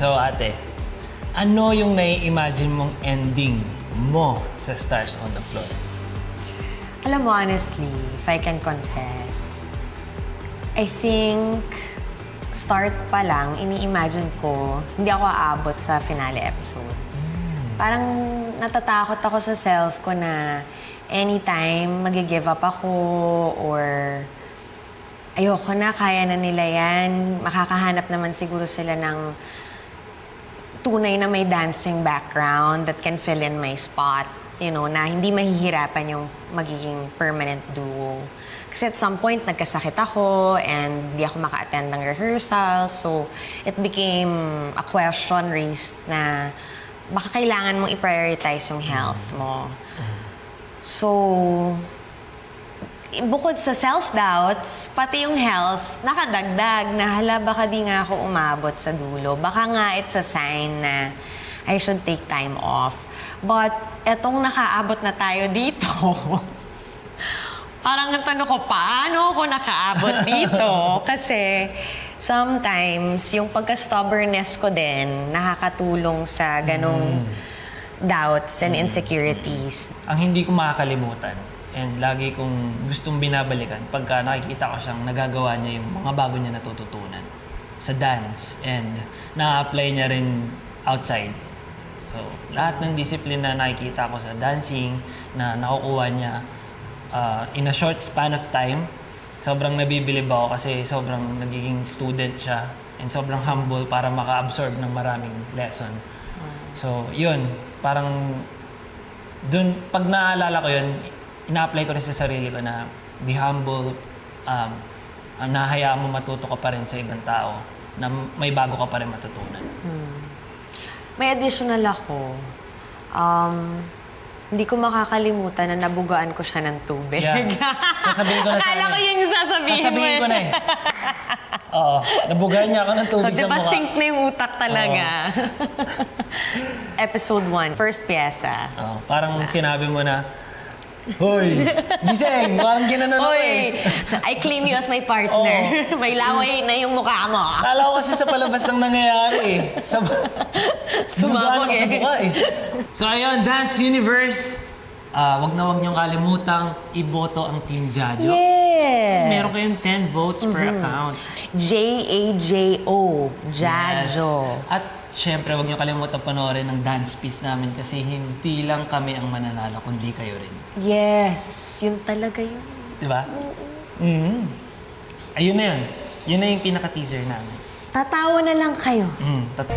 So ate, ano yung nai-imagine mong ending mo sa Stars on the Floor? Alam mo, honestly, if I can confess, I think start pa lang, ini-imagine ko, hindi ako aabot sa finale episode. Parang natatakot ako sa self ko na anytime mag-give up ako or ayoko na, kaya na nila yan. Makakahanap naman siguro sila ng tunay na may dancing background that can fill in my spot. You know, na hindi mahihirapan yung magiging permanent duo. Kasi at some point, nagkasakit ako and di ako maka-attend ng rehearsal. So, it became a question raised na baka kailangan mong i-prioritize yung health mo. So, bukod sa self-doubts, pati yung health, nakadagdag na hala, baka di nga ako umabot sa dulo. Baka nga it's a sign na I should take time off. But etong nakaabot na tayo dito, parang natanong ko, paano ako nakaabot dito? Kasi sometimes, yung pagka-stubbornness ko din, nakakatulong sa ganong doubts and insecurities. Ang hindi ko makakalimutan and lagi kong gustong binabalikan pagka nakikita ko siyang nagagawa niya yung mga bago niya natututunan sa dance and na-apply niya rin outside. So, lahat ng discipline na nakikita ko sa dancing na nakukuha niya in a short span of time, sobrang nabibilib ako kasi sobrang nagiging student siya and sobrang humble para maka-absorb ng maraming lesson. So, yun, parang dun, pag naaalala ko yun, ina-apply ko rin sa sarili ko na be humble, nahayaan mo matuto ka pa rin sa ibang tao, na may bago ka pa rin matutunan. May additional ako. Hindi ko makakalimutan na nabugaan ko siya ng tubig. Yeah. Sasabihin ko na sa Akala ko kanya. yung sasabihin mo. Sasabihin ko na eh. Oo. Nabugayan niya ako ng tubig sa Diba mukha. sync na yung utak talaga? Episode 1, first pyesa. Oo. Parang sinabi mo na, Hoy! Gising! Parang ginanon ako Oy! I claim you as my partner. Oo. May laway na yung mukha mo. Kala ko kasi sa palabas lang nangyayari eh. Sumabog Bugaan ako sa mukha eh. So ayun, Dance Universe. Wag na wag niyong kalimutang iboto ang Team Jadyo. Yes! Meron kayong 10 votes per account. J-A-J-O. Jadyo. Yes. At syempre, wag niyo kalimutan panoorin ng dance piece namin kasi hindi lang kami ang mananalo, kundi kayo rin. Yes! Yun talaga yun. Diba? Ayun na yun. Yun na yung pinaka-teaser namin. Tatawa na lang kayo. Tat-